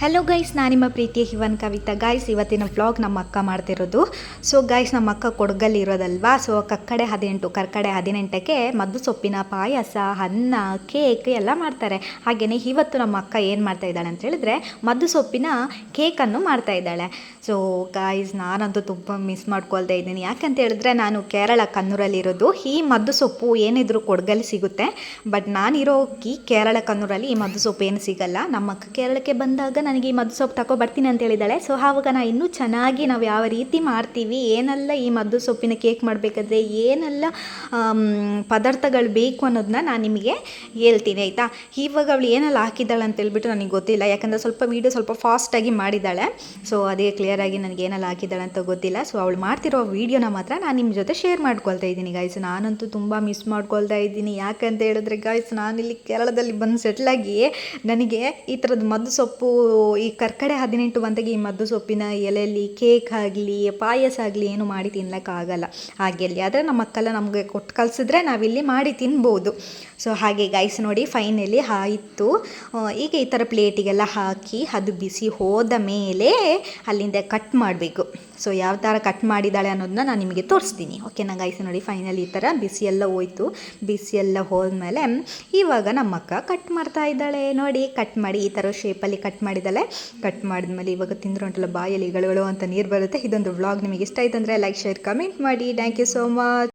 Hello guys, ನಾನು ನಿಮ್ಮ ಪ್ರೀತಿಯ ಹಿವನ್ ಕವಿತಾ. ಗಾಯ್ಸ್, ಇವತ್ತಿನ ವ್ಲಾಗ್ ನಮ್ಮ ಅಕ್ಕ ಮಾಡ್ತಿರೋದು. ಸೊ ಗೈಸ್, ನಮ್ಮ ಅಕ್ಕ ಕೊಡಗಲ್ಲಿ ಇರೋದಲ್ವಾ. ಸೊ ಕರ್ಕಡೆ 18ಕ್ಕೆ ಮದ್ದು ಸೊಪ್ಪಿನ ಪಾಯಸ, ಅನ್ನ, ಕೇಕ್ ಎಲ್ಲ ಮಾಡ್ತಾರೆ. ಹಾಗೆಯೇ ಇವತ್ತು ನಮ್ಮ ಅಕ್ಕ ಏನು ಮಾಡ್ತಾ ಇದ್ದಾಳೆ ಅಂತ ಹೇಳಿದ್ರೆ ಮದ್ದು ಸೊಪ್ಪಿನ ಕೇಕನ್ನು ಮಾಡ್ತಾ ಇದ್ದಾಳೆ. ಸೊ ಗಾಯ್ಸ್, ನಾನಂತೂ ತುಂಬ ಮಿಸ್ ಮಾಡ್ಕೊಳ್ತಾ ಇದ್ದೀನಿ. ಯಾಕಂತ ಹೇಳಿದ್ರೆ ನಾನು ಕೇರಳ ಕಣ್ಣೂರಲ್ಲಿರೋದು. ಈ ಮದ್ದು ಸೊಪ್ಪು ಏನಿದ್ರು ಕೊಡಗಲ್ಲಿ ಸಿಗುತ್ತೆ. ಬಟ್ ನಾನಿರೋ ಕೇರಳ ಕಣ್ಣೂರಲ್ಲಿ ಈ ಮದ್ದು ಸೊಪ್ಪು ಏನು ಸಿಗಲ್ಲ. ನಮ್ಮ ಅಕ್ಕ ಕೇರಳಕ್ಕೆ ಬಂದಾಗ ನನಗೆ ಈ ಮದ್ದು ಸೊಪ್ಪು ತಗೊಬರ್ತೀನಿ ಅಂತ ಹೇಳಿದ್ದಾಳೆ. ಸೊ ಆವಾಗ ನಾನು ಇನ್ನೂ ಚೆನ್ನಾಗಿ ನಾವು ಯಾವ ರೀತಿ ಮಾಡ್ತೀವಿ, ಏನೆಲ್ಲ ಈ ಮದ್ದು ಸೊಪ್ಪಿನ ಕೇಕ್ ಮಾಡಬೇಕಾದ್ರೆ ಏನೆಲ್ಲ ಪದಾರ್ಥಗಳು ಬೇಕು ಅನ್ನೋದನ್ನ ನಾನು ನಿಮಗೆ ಹೇಳ್ತೀನಿ, ಆಯಿತಾ. ಇವಾಗ ಅವಳು ಏನೆಲ್ಲ ಹಾಕಿದ್ದಾಳೆ ಅಂತ ಹೇಳ್ಬಿಟ್ಟು ನನಗೆ ಗೊತ್ತಿಲ್ಲ. ಯಾಕಂದರೆ ಸ್ವಲ್ಪ ಫಾಸ್ಟಾಗಿ ಮಾಡಿದ್ದಾಳೆ. ಸೊ ಅದೇ ಕ್ಲಿಯರಾಗಿ ನನಗೆ ಏನೆಲ್ಲ ಹಾಕಿದ್ದಾಳೆ ಅಂತ ಗೊತ್ತಿಲ್ಲ. ಸೊ ಅವಳು ಮಾಡ್ತಿರೋ ವೀಡಿಯೋನ ಮಾತ್ರ ನಾನು ನಿಮ್ಮ ಜೊತೆ ಶೇರ್ ಮಾಡ್ಕೊಳ್ತಾ ಇದ್ದೀನಿ ಗಾಯ್ಸ್. ನಾನಂತೂ ತುಂಬ ಮಿಸ್ ಮಾಡ್ಕೊಳ್ತಾ ಇದ್ದೀನಿ. ಯಾಕಂತ ಹೇಳಿದ್ರೆ ಗಾಯ್ಸ್, ನಾನಿಲ್ಲಿ ಕೇರಳದಲ್ಲಿ ಬಂದು ಸೆಟ್ಲಾಗಿ ನನಗೆ ಈ ಥರದ ಮದ್ದು ಸೊಪ್ಪು ಈ ಕರ್ಕಡೆ 18 ಬಂದಾಗೆ ಈ ಮದ್ದು ಸೊಪ್ಪಿನ ಎಲೆಯಲ್ಲಿ ಕೇಕ್ ಆಗಲಿ ಪಾಯಸ ಆಗಲಿ ಏನು ಮಾಡಿ ತಿನ್ನೋಕ್ಕಾಗಲ್ಲ. ಹಾಗೆ ಆದರೆ ನಮ್ಮ ಅಕ್ಕೆಲ್ಲ ನಮಗೆ ಕೊಟ್ಟು ಕಳಿಸಿದ್ರೆ ನಾವಿಲ್ಲಿ ಮಾಡಿ ತಿನ್ಬೋದು. ಸೊ ಹಾಗೆ ಗೈಸ್ ನೋಡಿ, ಫೈನಲಿ ಆಯಿತು. ಈಗ ಈ ಥರ ಪ್ಲೇಟಿಗೆಲ್ಲ ಹಾಕಿ ಅದು ಬಿಸಿ ಹೋದ ಮೇಲೆ ಅಲ್ಲಿಂದ ಕಟ್ ಮಾಡಬೇಕು. ಸೊ ಯಾವ ಥರ ಕಟ್ ಮಾಡಿದ್ದಾಳೆ ಅನ್ನೋದನ್ನ ನಾನು ನಿಮಗೆ ತೋರಿಸ್ತೀನಿ. ಓಕೆನಾ ಗೈಸ್. ನೋಡಿ, ಫೈನಲಿ ಈ ಥರ ಬಿಸಿ ಎಲ್ಲ ಹೋಯ್ತು. ಬಿಸಿ ಎಲ್ಲ ಹೋದ್ಮೇಲೆ ಇವಾಗ ನಮ್ಮ ಅಕ್ಕ ಕಟ್ ಮಾಡ್ತಾ ಇದ್ದಾಳೆ. ನೋಡಿ, ಕಟ್ ಮಾಡಿ ಈ ಥರ ಶೇಪಲ್ಲಿ ಕಟ್ ಮಾಡಿದ್ದಾಳೆ. ಕಟ್ ಮಾಡಿದ್ಮೇಲೆ ಇವಾಗ ತಿಂದ್ರು ಉಂಟಲ್ಲ ಬಾಯಲ್ಲಿ ಗಳು ಅಂತ ನೀರು ಬರುತ್ತೆ. ಇದೊಂದು ವ್ಲಾಗ್ ನಿಮಗೆ ಇಷ್ಟ ಆಯ್ತು ಅಂದರೆ ಲೈಕ್, ಶೇರ್, ಕಮೆಂಟ್ ಮಾಡಿ. Thank you so much.